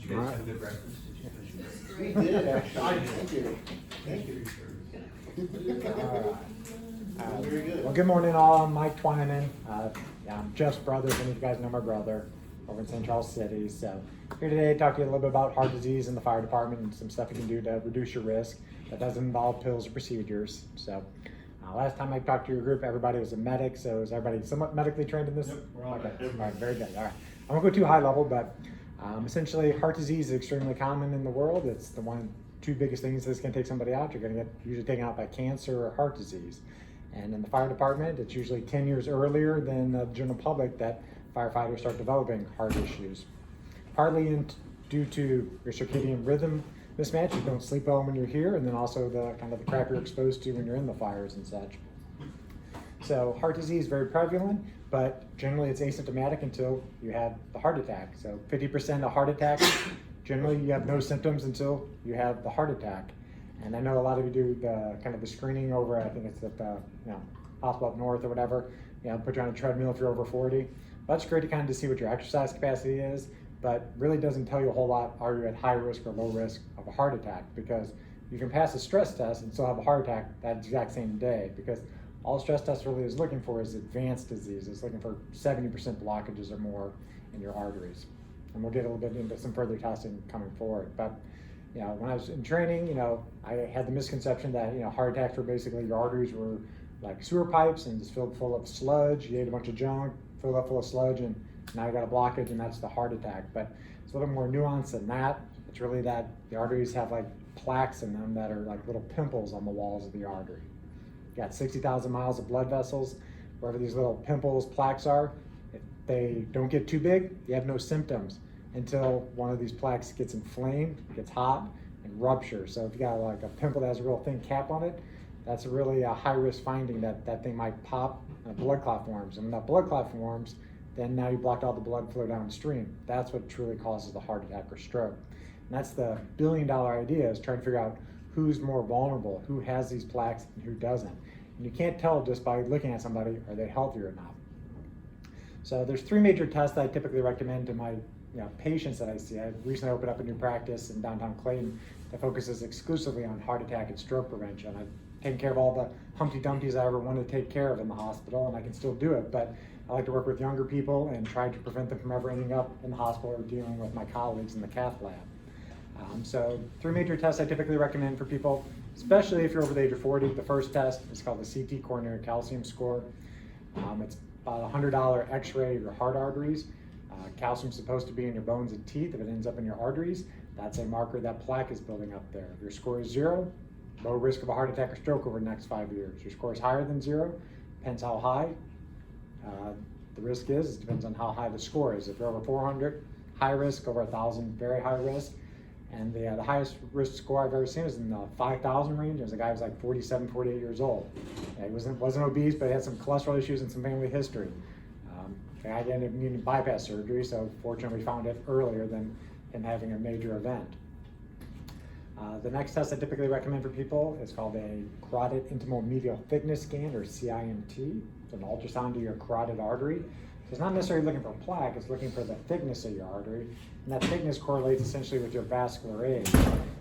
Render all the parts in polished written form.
Did you guys have a good breakfast? We did, actually. Thank you. Thank you. Very good. Well, good morning all. I'm Mike Twinan. I'm Jeff's brother, if any of you guys know my brother, over in St. Charles City. So here today to talk to you a little bit about heart disease in the fire department and some stuff you can do to reduce your risk. That doesn't involve pills or procedures. So last time I talked to your group, everybody was a medic. So is everybody somewhat medically trained in this? Yep, we're all okay. right. All right, very good. All right. I won't go too high level, but essentially heart disease is extremely common in the world. It's the two biggest things that's going to take somebody out. You're going to get usually taken out by cancer or heart disease. And in the fire department, it's usually 10 years earlier than the general public that firefighters start developing heart issues. Partly due to your circadian rhythm mismatch, you don't sleep well when you're here, and then also the kind of the crap you're exposed to when you're in the fires and such. So heart disease is very prevalent, but generally it's asymptomatic until you have the heart attack. So 50% of heart attacks, generally you have no symptoms until you have the heart attack. And I know a lot of you do the kind of the screening over, I think it's at the hospital up north or whatever, put you on a treadmill if you're over 40. That's great to kind of to see what your exercise capacity is, but really doesn't tell you a whole lot, are you at high risk or low risk of a heart attack? Because you can pass a stress test and still have a heart attack that exact same day, because all stress test really is looking for is advanced disease. It's looking for 70% blockages or more in your arteries. And we'll get a little bit into some further testing coming forward. But when I was in training, I had the misconception that heart attacks were basically your arteries were like sewer pipes and just filled full of sludge. You ate a bunch of junk, filled up full of sludge, and now you got a blockage, and that's the heart attack. But it's a little more nuanced than that. It's really that the arteries have like plaques in them that are like little pimples on the walls of the artery. You got 60,000 miles of blood vessels. Wherever these little pimples, plaques are, if they don't get too big, you have no symptoms until one of these plaques gets inflamed, gets hot, and ruptures. So if you got like a pimple that has a real thin cap on it, that's really a high risk finding that that thing might pop and a blood clot forms. And when that blood clot forms, then now you blocked all the blood flow downstream. That's what truly causes the heart attack or stroke. And that's the billion-dollar idea, is trying to figure out who's more vulnerable, who has these plaques and who doesn't. And you can't tell just by looking at somebody, are they healthy or not. So there's three major tests that I typically recommend to my patients that I see. I recently opened up a new practice in downtown Clayton that focuses exclusively on heart attack and stroke prevention. I've taken care of all the Humpty Dumptys I ever wanted to take care of in the hospital, and I can still do it, but I like to work with younger people and try to prevent them from ever ending up in the hospital or dealing with my colleagues in the cath lab. So three major tests I typically recommend for people, especially if you're over the age of 40. The first test is called the CT coronary calcium score. It's about a $100 x-ray of your heart arteries. Calcium's supposed to be in your bones and teeth. If it ends up in your arteries, that's a marker that plaque is building up there. If your score is 0, low risk of a heart attack or stroke over the next 5 years. Your score is higher than 0, depends how high. The risk is, it depends on how high the score is. If you're over 400, high risk, over 1,000, very high risk. And the highest risk score I've ever seen is in the 5,000 range. There's a guy who was like 47, 48 years old. He wasn't obese, but he had some cholesterol issues and some family history. The guy ended up needing bypass surgery, so fortunately we found it earlier than him having a major event. The next test I typically recommend for people is called a carotid intimal medial thickness scan, or CIMT. It's an ultrasound of your carotid artery. So it's not necessarily looking for plaque, it's looking for the thickness of your artery. And that thickness correlates essentially with your vascular age.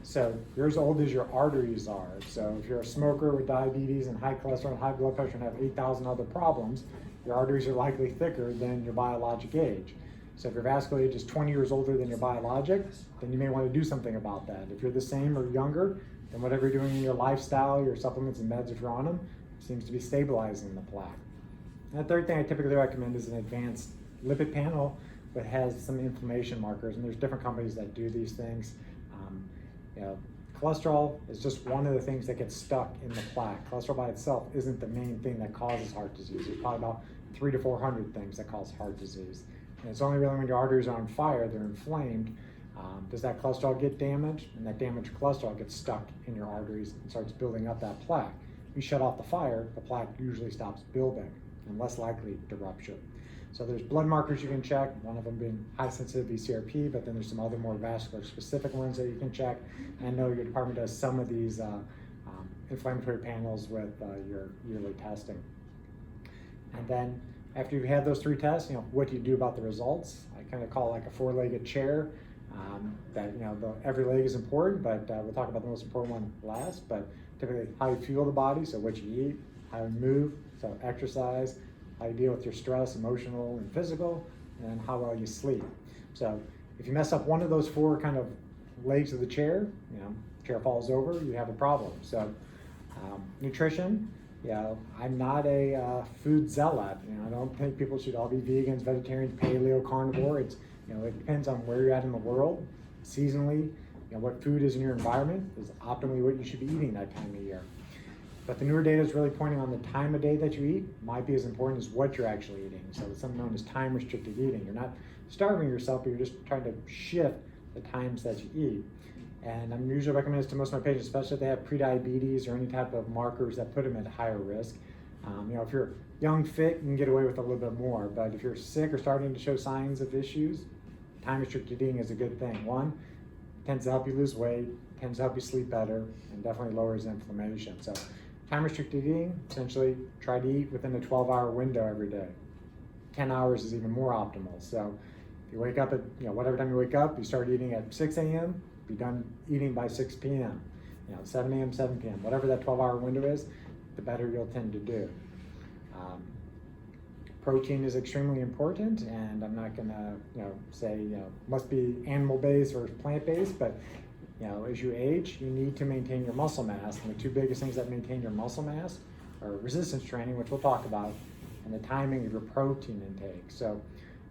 So you're as old as your arteries are. So if you're a smoker with diabetes and high cholesterol and high blood pressure and have 8,000 other problems, your arteries are likely thicker than your biologic age. So if your vascular age is 20 years older than your biologic, then you may want to do something about that. If you're the same or younger, then whatever you're doing in your lifestyle, your supplements and meds if you're on them, seems to be stabilizing the plaque. And the third thing I typically recommend is an advanced lipid panel that has some inflammation markers, and there's different companies that do these things. Cholesterol is just one of the things that gets stuck in the plaque. Cholesterol by itself isn't the main thing that causes heart disease. There's probably about 300 to 400 things that cause heart disease. And it's only really when your arteries are on fire, they're inflamed, does that cholesterol get damaged, and that damaged cholesterol gets stuck in your arteries and starts building up that plaque. If you shut off the fire, the plaque usually stops building and less likely to rupture. So there's blood markers you can check, one of them being high sensitivity CRP, but then there's some other more vascular specific ones that you can check. And I know your department does some of these inflammatory panels with your yearly testing. And then after you've had those three tests, what do you do about the results? I kind of call it like a four-legged chair. That, every leg is important, but we'll talk about the most important one last. But typically, how you fuel the body, so what you eat, how you move, so exercise, how you deal with your stress, emotional and physical, and how well you sleep. So if you mess up one of those four kind of legs of the chair, chair falls over, you have a problem. So nutrition, I'm not a food zealot. I don't think people should all be vegans, vegetarians, paleo, carnivore. It depends on where you're at in the world, seasonally. What food is in your environment is optimally what you should be eating that time of year. But the newer data is really pointing on the time of day that you eat might be as important as what you're actually eating. So it's something known as time-restricted eating. You're not starving yourself, but you're just trying to shift the times that you eat. And I'm usually recommending this to most of my patients, especially if they have prediabetes or any type of markers that put them at higher risk. If you're young, fit, you can get away with a little bit more. But if you're sick or starting to show signs of issues, time-restricted eating is a good thing. One, tends to help you lose weight, tends to help you sleep better, and definitely lowers inflammation. So time-restricted eating, essentially try to eat within a 12-hour window every day. 10 hours is even more optimal. So if you wake up at, whatever time you wake up, you start eating at 6 a.m., be done eating by 6 p.m., 7 a.m., 7 p.m., whatever that 12-hour window is, the better you'll tend to do. Protein is extremely important, and I'm not gonna, say, must be animal-based or plant-based, but, as you age, you need to maintain your muscle mass, and the two biggest things that maintain your muscle mass are resistance training, which we'll talk about, and the timing of your protein intake. So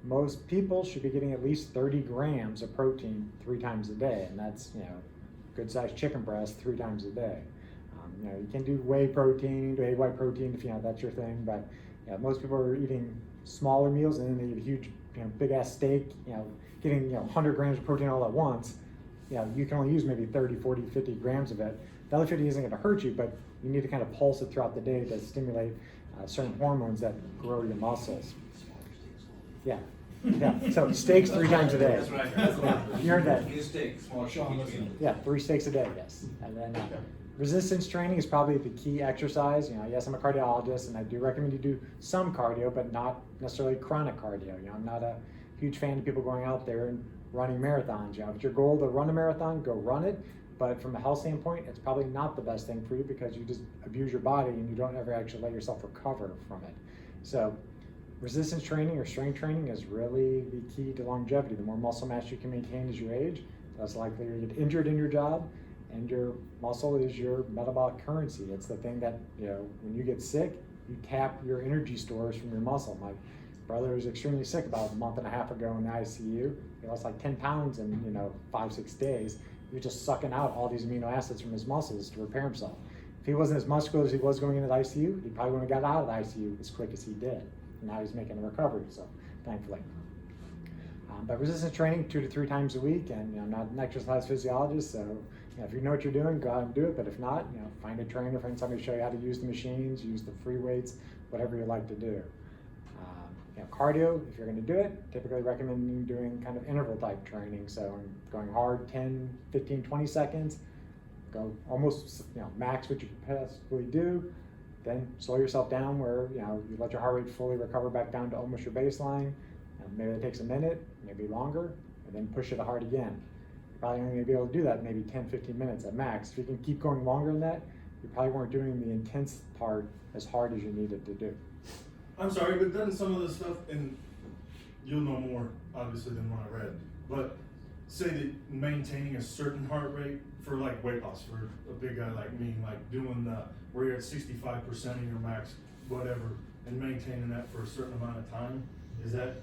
most people should be getting at least 30 grams of protein 3 times a day, and that's, good-sized chicken breast 3 times a day. You can do whey protein, do egg white protein if that's your thing, but most people are eating smaller meals and then they eat a huge, big ass steak, getting 100 grams of protein all at once. You can only use maybe 30, 40, 50 grams of it. The other 50 isn't going to hurt you, but you need to kind of pulse it throughout the day to stimulate certain hormones that grow your muscles. Yeah. So steaks 3 times a day. That's right. You heard that. Eat a steak, small meal. Yeah, 3 steaks a day, yes. And then resistance training is probably the key exercise. Yes, I'm a cardiologist, and I do recommend you do some cardio, but not necessarily chronic cardio. I'm not a huge fan of people going out there and running marathons. If it's your goal to run a marathon, go run it. But from a health standpoint, it's probably not the best thing for you because you just abuse your body and you don't ever actually let yourself recover from it. So resistance training or strength training is really the key to longevity. The more muscle mass you can maintain as you age, the less likely you get injured in your job. And your muscle is your metabolic currency. It's the thing that, when you get sick, you tap your energy stores from your muscle. My brother was extremely sick about a month and a half ago in the ICU. He lost like 10 pounds in, 5-6 days. He was just sucking out all these amino acids from his muscles to repair himself. If he wasn't as muscular as he was going into the ICU, he probably wouldn't have got out of the ICU as quick as he did. And now he's making a recovery, so thankfully. But resistance training 2 to 3 times a week, and I'm not an exercise physiologist, so if you know what you're doing, go out and do it. But if not, find a trainer, find somebody to show you how to use the machines, use the free weights, whatever you like to do. Cardio, if you're going to do it, typically recommend you doing kind of interval type training. So going hard 10, 15, 20 seconds, go almost max what you can possibly do, then slow yourself down where you let your heart rate fully recover back down to almost your baseline. Maybe it takes a minute, maybe longer, and then push it hard again. You're probably only going to be able to do that maybe 10, 15 minutes at max. If you can keep going longer than that, you probably weren't doing the intense part as hard as you needed to do. I'm sorry, but then some of the stuff, and you'll know more obviously than what I read, but say that maintaining a certain heart rate for like weight loss for a big guy like me, like doing where you're at 65% of your max, whatever, and maintaining that for a certain amount of time, is that?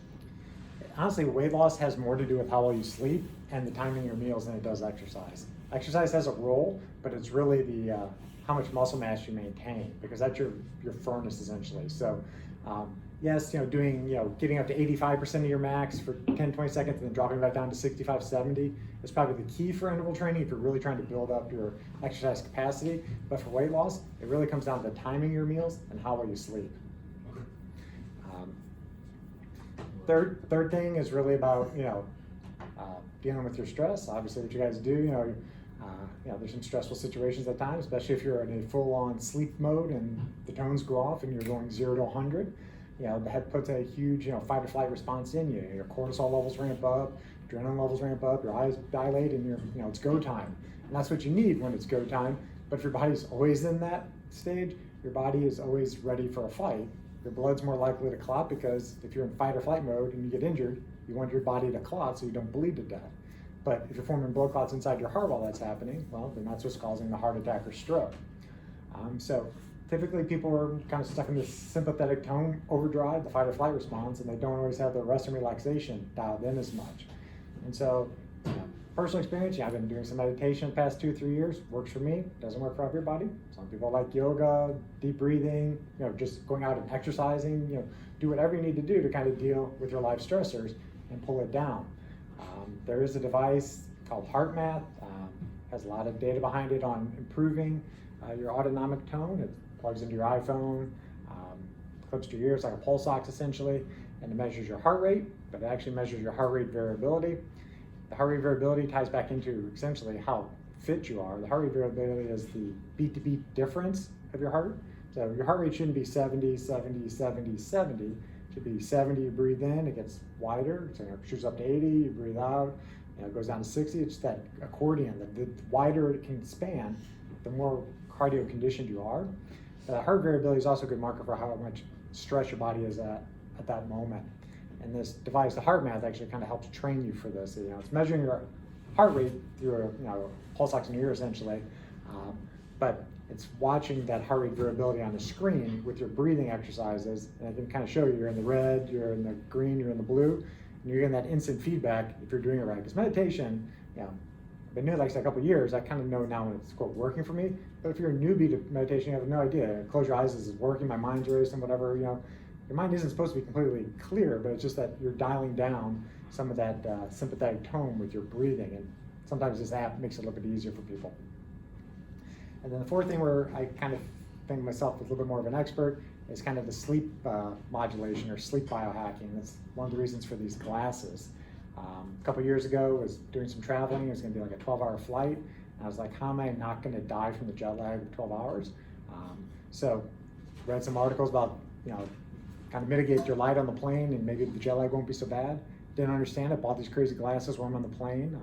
Honestly, weight loss has more to do with how well you sleep and the timing of your meals than it does exercise. Exercise has a role, but it's really the how much muscle mass you maintain, because that's your furnace essentially. So yes, doing, getting up to 85% of your max for 10, 20 seconds and then dropping back down to 65, 70 is probably the key for interval training if you're really trying to build up your exercise capacity. But for weight loss, it really comes down to the timing of your meals and how well you sleep. Okay. Third thing is really about, dealing with your stress. Obviously what you guys do, there's some stressful situations at times, especially if you're in a full-on sleep mode and the tones go off and you're going 0 to 100. That puts a huge, fight or flight response in you. Your cortisol levels ramp up, adrenaline levels ramp up, your eyes dilate, and it's go time. And that's what you need when it's go time. But if your body's always in that stage, your body is always ready for a fight. Your blood's more likely to clot because if you're in fight or flight mode and you get injured, you want your body to clot so you don't bleed to death. But if you're forming blood clots inside your heart while that's happening, well, then that's what's causing the heart attack or stroke. So typically people are kind of stuck in this sympathetic tone overdrive, the fight or flight response, and they don't always have the rest and relaxation dialed in as much. And so, personal experience, I've been doing some meditation the past 2 or 3 years, works for me, doesn't work for everybody. Some people like yoga, deep breathing, just going out and exercising, do whatever you need to do to kind of deal with your life stressors and pull it down. There is a device called HeartMath, has a lot of data behind it on improving your autonomic tone. It plugs into your iPhone, clips to your ears like a pulse ox essentially, and it measures your heart rate, but it actually measures your heart rate variability. The heart rate variability ties back into essentially how fit you are. The heart rate variability is the beat to beat difference of your heart. So your heart rate shouldn't be 70, 70, 70, 70. It should be 70, you breathe in, it gets wider, so it shoots up to 80, you breathe out, it goes down to 60. It's that accordion. The wider it can span, the more cardio conditioned you are. Heart variability is also a good marker for how much stress your body is at that moment. And this device, the HeartMath, actually kind of helps train you for this. It's measuring your heart rate through a pulse ox in your ear essentially, but it's watching that heart rate variability on the screen with your breathing exercises, and it can kind of show you you're in the red, you're in the green, you're in the blue, and you're getting that instant feedback if you're doing it right. Because meditation, I've been doing it like a couple of years, I kind of know now when it's quote working for me. But if you're a newbie to meditation, you have no idea. Close your eyes, is it working? My mind's racing, whatever. Your mind isn't supposed to be completely clear, but it's just that you're dialing down some of that sympathetic tone with your breathing, and sometimes this app makes it a little bit easier for people. And then the fourth thing where I kind of think myself a little bit more of an expert is kind of the sleep modulation or sleep biohacking. That's one of the reasons for these glasses. A couple years ago, I was doing some traveling. It was going to be like a 12-hour flight. And I was like, how am I not going to die from the jet lag of 12 hours? So read some articles about, kind of mitigate your light on the plane and maybe the jet lag won't be so bad. Didn't understand it, bought these crazy glasses while I'm on the plane.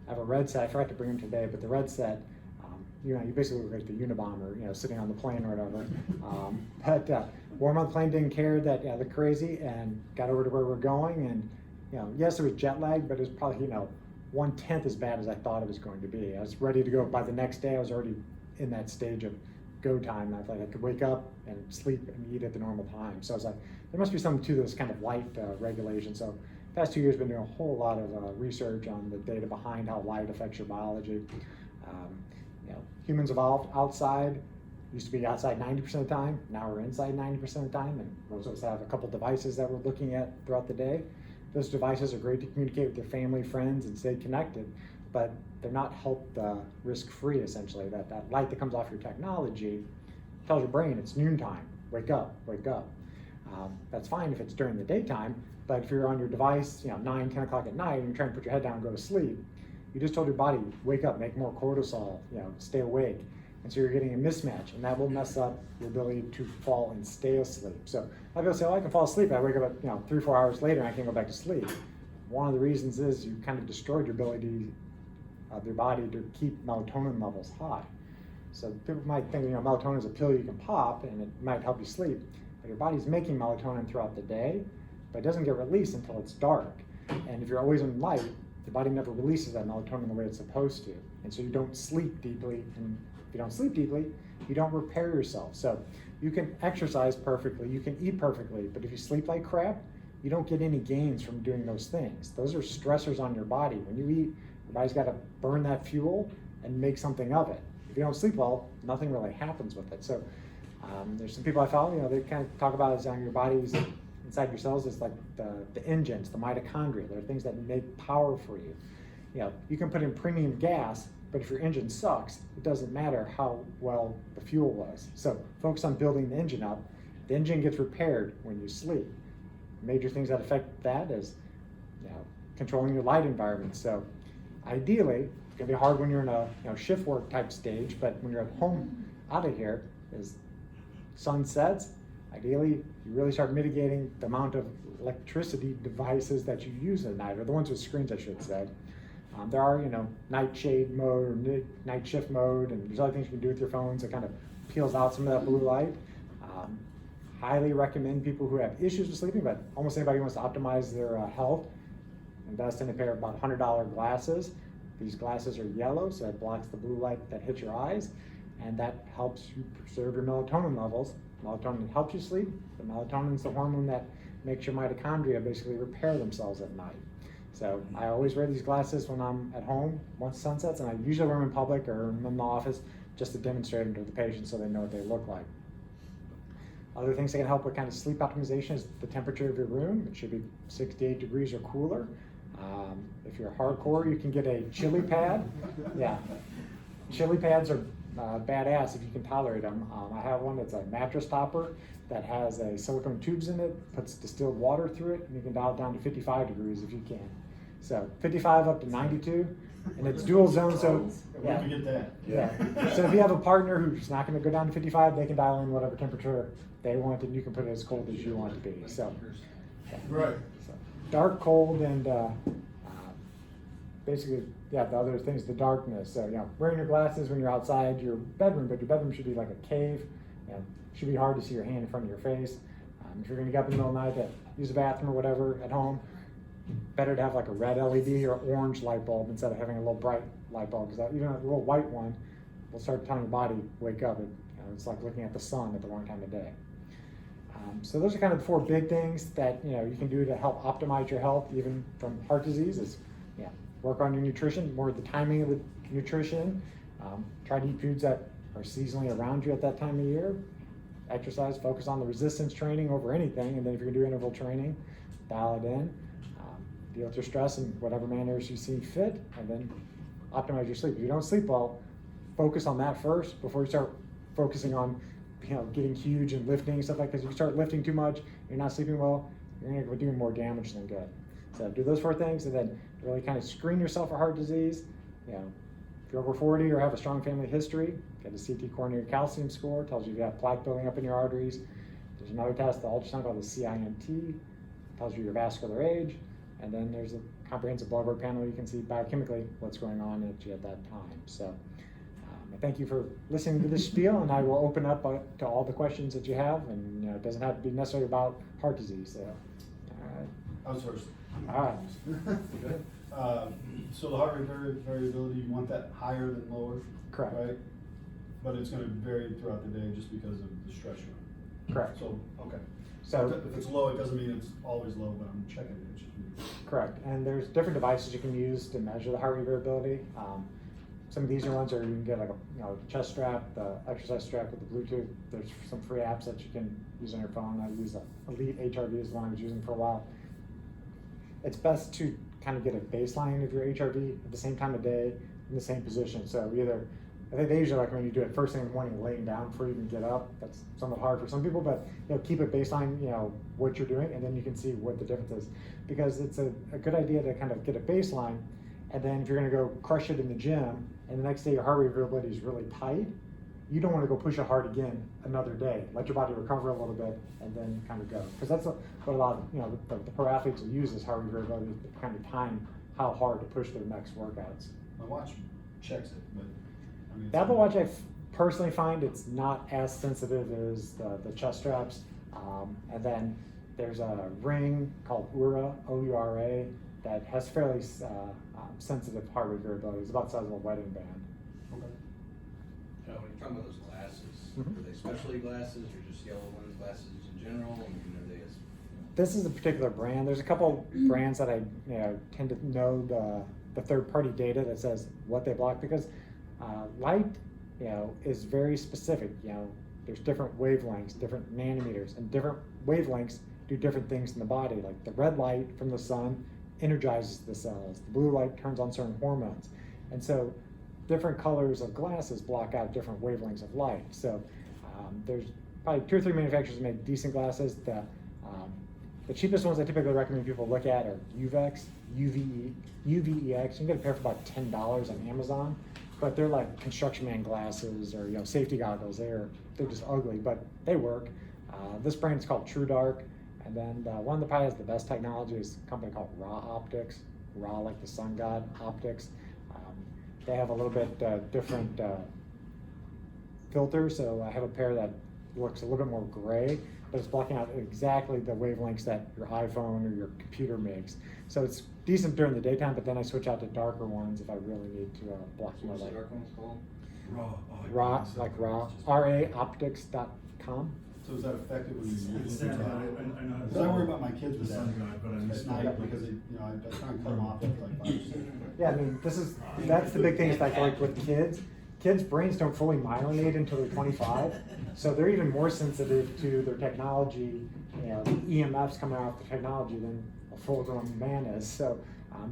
I have a red set, I forgot to bring them today, but the red set, you basically look like the Unabomber, sitting on the plane or whatever. But wore them on the plane, didn't care that, I looked crazy, and got over to where we're going. And, yes, there was jet lag, but it was probably, 1/10 as bad as I thought it was going to be. I was ready to go by the next day. I was already in that stage of go time. I thought I could wake up and sleep and eat at the normal time. So I was like, there must be something to this kind of light regulation. So the past 2 years, I've been doing a whole lot of research on the data behind how light affects your biology. Humans evolved outside. Used to be outside 90% of the time. Now we're inside 90% of the time. And most of us have a couple devices that we're looking at throughout the day. Those devices are great to communicate with your family, friends, and stay connected, but they're not risk-free, essentially. That light that comes off your technology tells your brain it's noontime, wake up, wake up. That's fine if it's during the daytime, but if you're on your device, 9, 10 o'clock at night, and you're trying to put your head down and go to sleep, you just told your body, wake up, make more cortisol, stay awake. And so you're getting a mismatch, and that will mess up your ability to fall and stay asleep. So a lot of people say, I can fall asleep. I wake up at 3 or 4 hours later and I can't go back to sleep. One of the reasons is you kind of destroyed your ability of your body to keep melatonin levels high. So people might think melatonin is a pill you can pop and it might help you sleep, but your body's making melatonin throughout the day, but it doesn't get released until it's dark. And if you're always in light, the body never releases that melatonin the way it's supposed to. And so you don't sleep deeply, and if you don't sleep deeply, you don't repair yourself. So you can exercise perfectly, you can eat perfectly, but if you sleep like crap, you don't get any gains from doing those things. Those are stressors on your body. When you eat, your body's got to burn that fuel and make something of it. If you don't sleep well, nothing really happens with it. So there's some people I follow, they kind of talk about it as on your body's inside your cells is like the engines, the mitochondria. They're things that make power for you. You can put in premium gas, but if your engine sucks, it doesn't matter how well the fuel was. So focus on building the engine up. The engine gets repaired when you sleep. Major things that affect that is controlling your light environment. So ideally, it's gonna be hard when you're in a shift work type stage, but when you're at home out of here, as sun sets, ideally you really start mitigating the amount of electricity devices that you use at night, or the ones with screens, I should say. There are, night shade mode or night shift mode, and there's other things you can do with your phones that kind of peels out some of that blue light. Highly recommend people who have issues with sleeping, but almost anybody who wants to optimize their health, invest in a pair of about $100 glasses. These glasses are yellow, so it blocks the blue light that hits your eyes, and that helps you preserve your melatonin levels. Melatonin helps you sleep. The melatonin is the hormone that makes your mitochondria basically repair themselves at night. So I always wear these glasses when I'm at home once sun sets, and I usually wear them in public or in the office just to demonstrate them to the patients so they know what they look like. Other things that can help with kind of sleep optimization is the temperature of your room. It should be 68 degrees or cooler. If you're hardcore, you can get a chili pad. Yeah, chili pads are badass if you can tolerate them. I have one that's a mattress topper that has a silicone tubes in it, puts distilled water through it, and you can dial it down to 55 degrees if you can. So 55 up to 92, and it's dual zone, so Where'd you get that? yeah. So if you have a partner who's not going to go down to 55, they can dial in whatever temperature they want, and you can put it as cold as you want it to be. So, Right. so dark, cold, and basically, yeah, the other things, the darkness. So, wearing your glasses when you're outside your bedroom, but your bedroom should be like a cave. It should be hard to see your hand in front of your face. If you're going to get up in the middle of the night to use the bathroom or whatever at home, better to have like a red LED or orange light bulb instead of having a little bright light bulb, because even a little white one will start telling your body, wake up. It's like looking at the sun at the wrong time of day. So those are kind of the four big things that you can do to help optimize your health, even from heart disease. Is work on your nutrition, more the timing of the nutrition. Try to eat foods that are seasonally around you at that time of year. Exercise, focus on the resistance training over anything, and then if you're gonna do interval training, dial it in. Deal with your stress in whatever manners you see fit, and then optimize your sleep. If you don't sleep well, focus on that first before you start focusing on getting huge and lifting and stuff like that. If you start lifting too much, you're not sleeping well, you're gonna be doing more damage than good. So do those four things, and then really kind of screen yourself for heart disease. If you're over 40 or have a strong family history, get a CT coronary calcium score, tells you if you have plaque building up in your arteries. There's another test, the ultrasound called the CINT, tells you your vascular age, and then there's a comprehensive blood work panel. You can see biochemically what's going on at you at that time. So I thank you for listening to this spiel, and I will open up to all the questions that you have, and it doesn't have to be necessarily about heart disease. So, all right. I was first. All right. So the heart rate variability, you want that higher than lower? Correct. Right? But it's gonna vary throughout the day just because of the stress you're under. Correct. So, okay. So If it's low, it doesn't mean it's always low, but I'm checking it. It should be. correct, and there's different devices you can use to measure the heart rate variability. Some of the easier ones are you can get like a chest strap, the exercise strap with the Bluetooth. There's some free apps that you can use on your phone. I use the Elite HRV is the one I was using for a while. It's best to kind of get a baseline of your HRV at the same time of day in the same position. So I think they usually recommend you do it first thing in the morning, laying down before you even get up. That's somewhat hard for some people, but keep it baseline, what you're doing, and then you can see what the difference is. Because it's a good idea to kind of get a baseline, and then if you're gonna go crush it in the gym, and the next day your heart rate variability is really tight, you don't want to go push it hard again another day. Let your body recover a little bit and then kind of go. Because that's what a lot of the pro athletes will use is heart rate variability to kind of time how hard to push their next workouts. My watch checks it, but I mean. The Apple Watch, I personally find it's not as sensitive as the chest straps. And then there's a ring called Oura, O-U-R-A, that has fairly sensitive heart rate variability. It's about the size of a wedding band. Okay. When you're talking about those glasses, Mhm. are they specialty glasses or just yellow ones, glasses in general? I mean, are they as, This is a particular brand. There's a couple brands that I tend to know the third-party data that says what they block, because light is very specific. There's different wavelengths, different nanometers, and different wavelengths do different things in the body. Like the red light from the sun energizes the cells. The blue light turns on certain hormones, and so different colors of glasses block out different wavelengths of light. So there's probably 2 or 3 manufacturers that make decent glasses. The cheapest ones I typically recommend people look at are UVEX, UVEX. You can get a pair for about $10 on Amazon, but they're like construction man glasses or safety goggles. They're just ugly, but they work. This brand is called True Dark, And then the one that probably has the best technology is a company called Raw Optics, Raw like the sun god optics. They have a little bit different filter, so I have a pair that looks a little bit more gray, but it's blocking out exactly the wavelengths that your iPhone or your computer makes. So it's decent during the daytime, but then I switch out to darker ones if I really need to block So more what's the light. dark one's called? Raw. Raw, like raw, raoptics.com. So is that effective when you It's use that, it? I know. Because I worry about my kids The with that. sun god, but I At missed night, it. because I try and cut them off after like 5 or 6. Yeah, I mean, that's the big thing is like with kids. Kids' brains don't fully myelinate until they're 25, so they're even more sensitive to their technology, you know, the EMFs coming off the technology than a full-grown man is. So,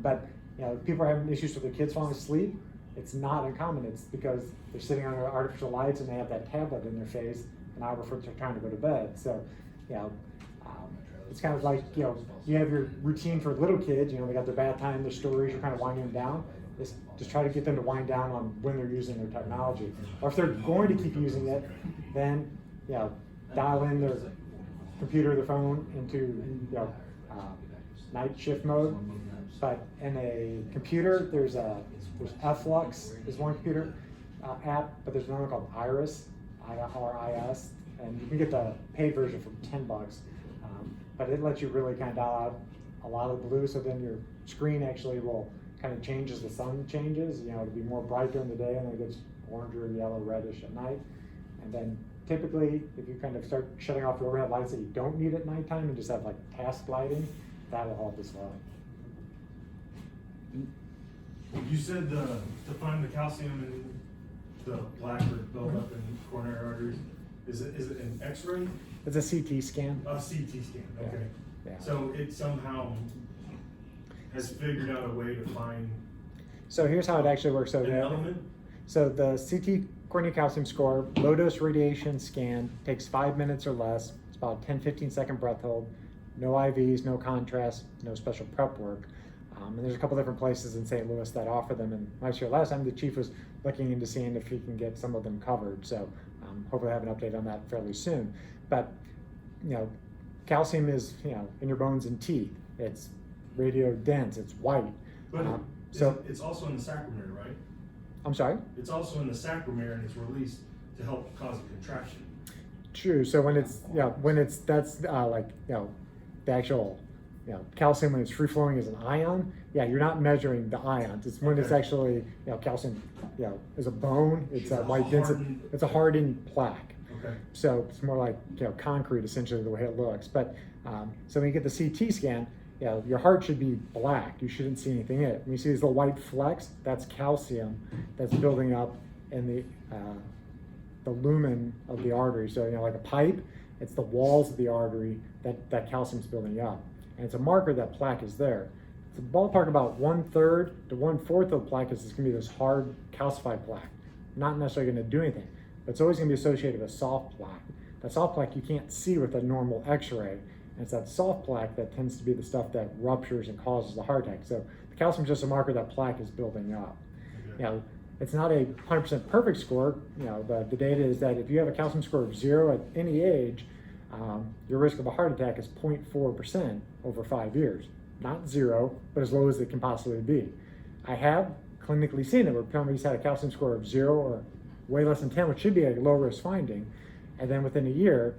but you know, if people are having issues with their kids falling asleep, it's not uncommon. It's because they're sitting under artificial lights and they have that tablet in their face an hour before they're trying to go to bed. So, you know, it's kind of like, you know, you have your routine for little kids, you know, they got their bath time, their stories, you're kind of winding them down. Just try to get them to wind down on when they're using their technology. Or if they're going to keep using it, then, you know, dial in their computer, their phone into, you know, night shift mode. But in a computer, there's Flux is one computer app, but there's another one called Iris, IRIS, and you can get the paid version for $10. But it lets you really kind of dial out a lot of the blue, so then your screen actually will kind of change as the sun changes. You know, it'll be more bright during the day and then it gets oranger, yellow, reddish at night. And then typically, if you kind of start shutting off the overhead lights that you don't need at nighttime and just have like task lighting, that will help as well. You said to find the calcium in the plaque or buildup in coronary arteries, is it an X-ray? It's a CT scan. A CT scan, okay. Yeah. So it somehow has figured out a way to find So here's how it actually works. So an element? So the CT coronary calcium score, low dose radiation scan, takes 5 minutes or less. It's about a 10-15 second breath hold. No IVs, no contrast, no special prep work. And there's a couple different places in St. Louis that offer them. And last year, last time, the chief was looking into seeing if he can get some of them covered. So hopefully I have an update on that fairly soon. But, you know, calcium is, you know, in your bones and teeth. It's radio dense, it's white. But So it's also in the sacromere, right? I'm sorry? It's also in the sacromere and it's released to help cause a contraction. True. So when it's, yeah, that's like, you know, the actual, you know, calcium when it's free flowing as an ion, yeah, you're not measuring the ions. It's when it's Okay. actually, you know, calcium, you know, is a bone, it's a It's a white dense, hardened- it's a hardened plaque. Okay. So it's more like, you know, concrete essentially the way it looks. But so when you get the CT scan, you know, your heart should be black. You shouldn't see anything in it. When you see these little white flecks, that's calcium that's building up in the lumen of the artery. So, you know, like a pipe, it's the walls of the artery that calcium's building up. And it's a marker that plaque is there. It's a ballpark about 1/3 to 1/4 of the plaque is going to be this hard calcified plaque. Not necessarily going to do anything, but it's always going to be associated with soft plaque. That soft plaque you can't see with a normal x-ray. And it's that soft plaque that tends to be the stuff that ruptures and causes the heart attack. So the calcium is just a marker that plaque is building up. Okay. You know, it's not a 100% perfect score. You know, the data is that if you have a calcium score of 0 at any age, your risk of a heart attack is 0.4% over 5 years. Not 0, but as low as it can possibly be. I have clinically seen it where somebody's had a calcium score of 0 or way less than 10, which should be a low risk finding. And then within a year,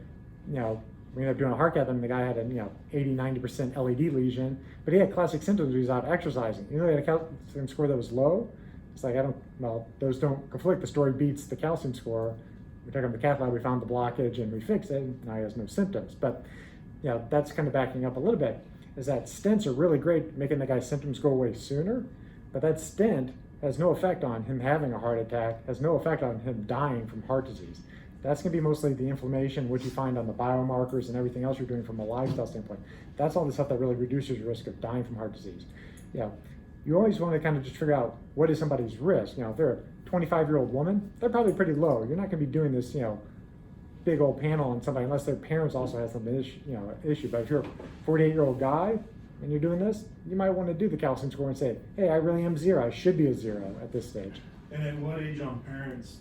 you know, we ended up doing a heart cath and the guy had a, you know, 80-90% LED lesion, but he had classic symptoms when he was out exercising. You know, he had a calcium score that was low. It's like, well, those don't conflict. The story beats the calcium score. We took him to the cath lab, we found the blockage and we fixed it, and now he has no symptoms. But, you know, that's kind of backing up a little bit, is that stents are really great at making the guy's symptoms go away sooner, but that stent has no effect on him having a heart attack, has no effect on him dying from heart disease. That's going to be mostly the inflammation, what you find on the biomarkers and everything else you're doing from a lifestyle standpoint. That's all the stuff that really reduces your risk of dying from heart disease. You know, you always want to kind of just figure out what is somebody's risk. You know, if they're a 25-year-old woman, they're probably pretty low. You're not going to be doing this, you know, big old panel on somebody unless their parents also have some issue. But if you're a 48-year-old guy and you're doing this, you might want to do the calcium score and say, hey, I really am 0. I should be a 0 at this stage. And at what age on parents,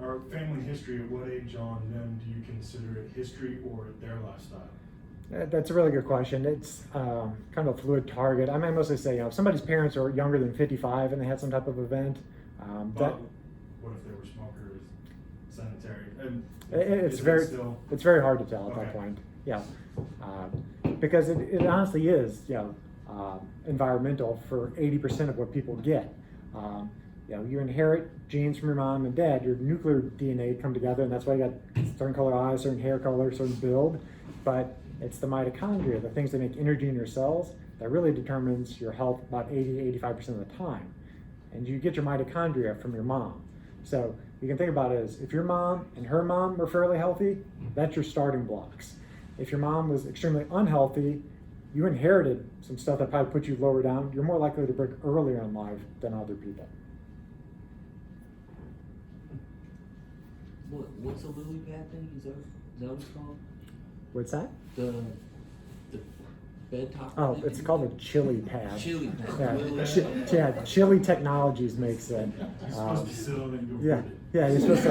or family history, at what age on them do you consider it history or their lifestyle? That's a really good question. It's kind of a fluid target. I might mostly say, if somebody's parents are younger than 55 and they had some type of event, that But what if they were smokers, sanitary, and it's is it very still? it's very hard to tell at that Okay. point. Yeah, because it honestly is environmental for 80% of what people get. You inherit genes from your mom and dad. Your nuclear DNA come together, and that's why you got certain color eyes, certain hair color, certain build. But it's the mitochondria, the things that make energy in your cells, that really determines your health about 80-85% of the time. And you get your mitochondria from your mom. So you can think about it as if your mom and her mom were fairly healthy, that's your starting blocks. If your mom was extremely unhealthy, you inherited some stuff that probably put you lower down. You're more likely to break earlier in life than other people. What's a lily pad thing? Is that what it's called? What's that? The bed top. Oh, thing? it's called a chili pad. Chili pad. Yeah, Lily yeah, Chili Technologies makes it. You're supposed to be sitting and go Yeah, read it. yeah, you're supposed to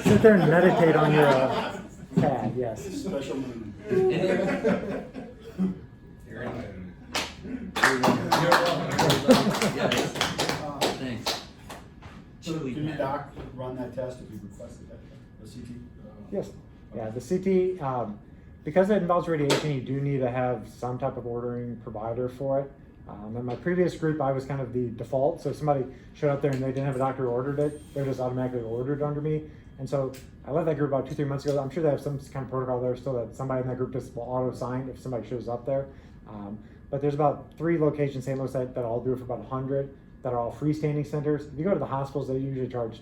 sit there and meditate on your pad, yes. Special mood. You're in the- Thanks. So Chili can your pad. doc run that test if you requested that, a CT? Yes, yeah, the CT, because it involves radiation, you do need to have some type of ordering provider for it. In my previous group, I was kind of the default, so if somebody showed up there and they didn't have a doctor who ordered it, they're just automatically ordered under me. And so I left that group about 2-3 months ago. I'm sure they have some kind of protocol there still that somebody in that group just will auto-sign if somebody shows up there. But there's about 3 locations in St. Louis that all do it for about 100, that are all freestanding centers. If you go to the hospitals, they usually charge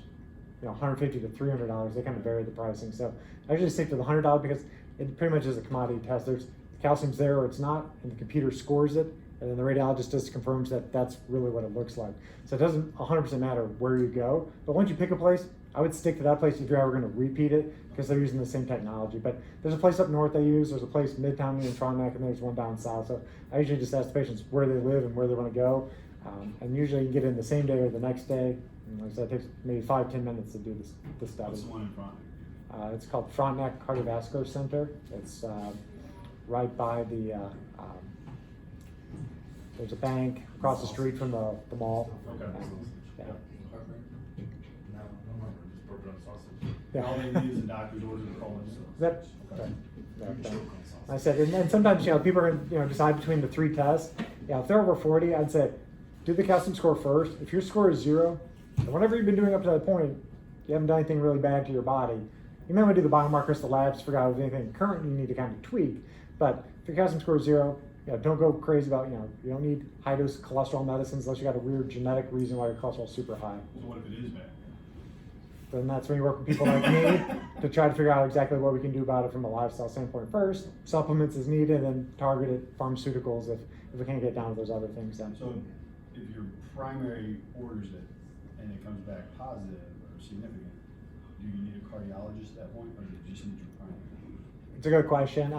$150 to $300. They kind of vary the pricing. So I usually stick to the $100 because it pretty much is a commodity test. There's calcium's there or it's not, and the computer scores it, and then the radiologist just confirms that that's really what it looks like. So it doesn't 100% matter where you go, but once you pick a place, I would stick to that place if you're ever going to repeat it because they're using the same technology. But there's a place up north they use, there's a place midtown in Frontenac, and there's one down south. So I usually just ask the patients where they live and where they want to go. And usually you can get in the same day or the next day. And like I said, it takes maybe 5-10 minutes to do this study. What's the one in front? It's called Frontenac Cardiovascular Center. It's right by the, there's a bank across the street from the mall. Okay. Yeah. No, just bourbon sausage. Yeah. All they need is a doctor's order to call themselves. Yep. Okay. Yeah, I said, and sometimes people are decide between the 3 tests. If they're over 40, I'd say do the calcium score first. If your score is 0, and whatever you've been doing up to that point, you haven't done anything really bad to your body. You may want to do the biomarkers, the labs, figure out if there's anything current you need to kind of tweak. But if your calcium score is 0, don't go crazy about you don't need high dose cholesterol medicines unless you got a weird genetic reason why your cholesterol is super high. So what if it is bad? Then that's when you work with people like me to try to figure out exactly what we can do about it from a lifestyle standpoint first. Supplements as needed, and targeted pharmaceuticals if we can't get down to those other things. Then. So if your primary orders it and it comes back positive or significant, do you need a cardiologist at that point, or do you just need your primary? It's a good question.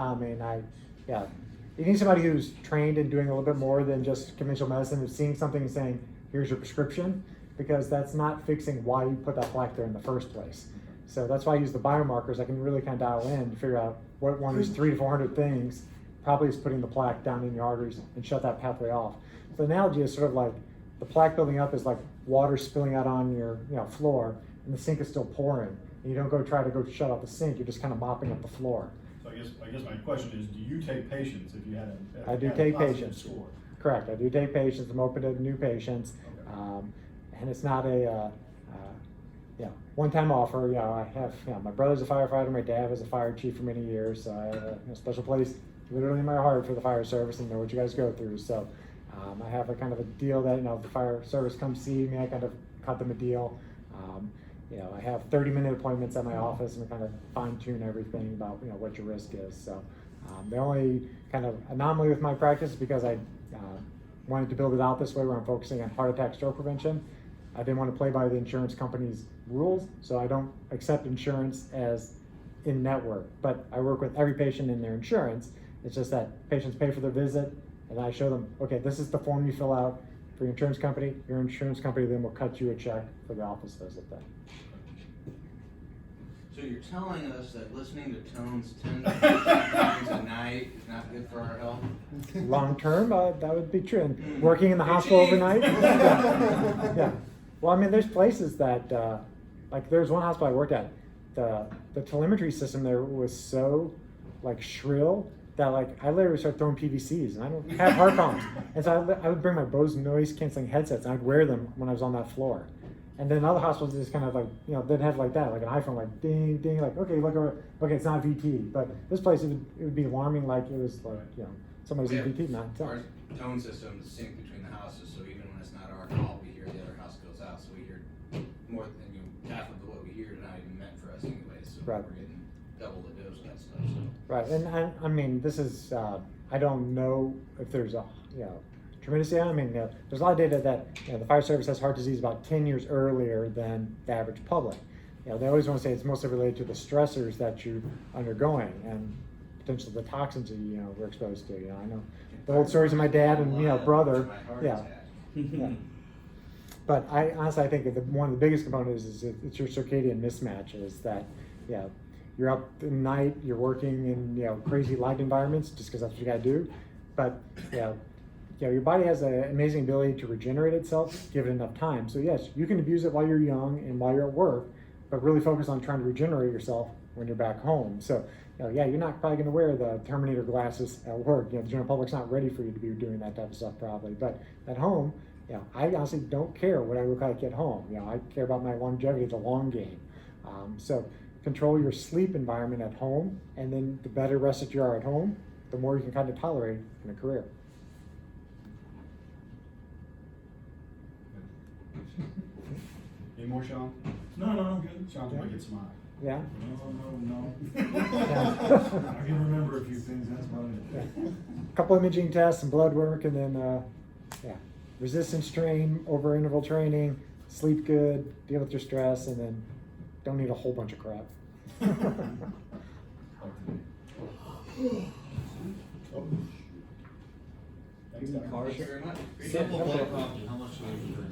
You need somebody who's trained in doing a little bit more than just conventional medicine, of seeing something and saying, here's your prescription, because that's not fixing why you put that plaque there in the first place. So that's why I use the biomarkers. I can really kind of dial in to figure out what one of these 300 to 400 things probably is putting the plaque down in your arteries and shut that pathway off. So the analogy is sort of like the plaque building up is like water spilling out on your floor, and the sink is still pouring. And you don't go try to go shut off the sink. You're just kind of mopping up the floor. So I guess my question is, do you take patients if you had a I do had a take positive patients. score? Correct. I do take patients. I'm open to new patients. Okay. And it's not a one-time offer. I have my brother's a firefighter. My dad was a fire chief for many years. So I have a special place literally in my heart for the fire service and know what you guys go through. So I have a kind of a deal that if the fire service comes see me, I kind of cut them a deal. I have 30-minute appointments at my office, and we kind of fine-tune everything about what your risk is. So the only kind of anomaly with my practice is because I wanted to build it out this way, where I'm focusing on heart attack, stroke prevention. I didn't want to play by the insurance company's rules, so I don't accept insurance as in-network. But I work with every patient in their insurance. It's just that patients pay for their visit, and I show them, okay, this is the form you fill out for your insurance company. Your insurance company then will cut you a check for the office visit then. So you're telling us that listening to tones 10 to 15 times a night is not good for our health? Long term, that would be true. And working in the hospital overnight, yeah. Well, I mean, there's places that, like, there's one hospital I worked at. The telemetry system there was so like shrill that like I literally started throwing PVCs, and I don't have heart pumps, and so I would bring my Bose noise canceling headsets, and I'd wear them when I was on that floor. And then other hospitals just kind of like, you know, they'd have like that, like an iPhone, like ding, ding, like, okay, look over, okay, it's not VT. But this place, it would be alarming, like it was like, you know, somebody's in VT, not Our tone systems sync between the houses, so even when it's not our call, we hear the other house goes out, so we hear more than, you know, half of what we hear is not even meant for us anyway, so Right. we're getting double the dose of that stuff, so. Right, and I mean, this is, I don't know if there's a, you know, tremendous, I mean, there's a lot of data that, you know, the fire service has heart disease about 10 years earlier than the average public. You know, they always want to say it's mostly related to the stressors that you're undergoing and potentially the toxins that, you know, we're exposed to. You know, I know the old stories of my dad and, you know, brother, yeah. Yeah. But I honestly, I think that one of the biggest components is it's your circadian mismatch, is that, yeah, you're up at night, you're working in, you know, crazy light environments just because that's what you got to do. But, yeah, you know, your body has an amazing ability to regenerate itself, give it enough time. So yes, you can abuse it while you're young and while you're at work, but really focus on trying to regenerate yourself when you're back home. So, you know, yeah, you're not probably going to wear the Terminator glasses at work. You know, the general public's not ready for you to be doing that type of stuff probably. But at home, you know, I honestly don't care what I look like at home. You know, I care about my longevity, the long game. So control your sleep environment at home, and then the better rested you are at home, the more you can kind of tolerate in a career. Any more, Sean? No, I'm good. Sean's might get smile. Yeah? No. Yeah. I can remember a few things, that's about Yeah. it. A couple imaging tests and blood work, and then, yeah, resistance train, over interval training, sleep good, deal with your stress, and then don't eat a whole bunch of crap. Like today. Thanks, Doc. Thank you very much. Appreciate it. Simple but prompted, how much do you drink?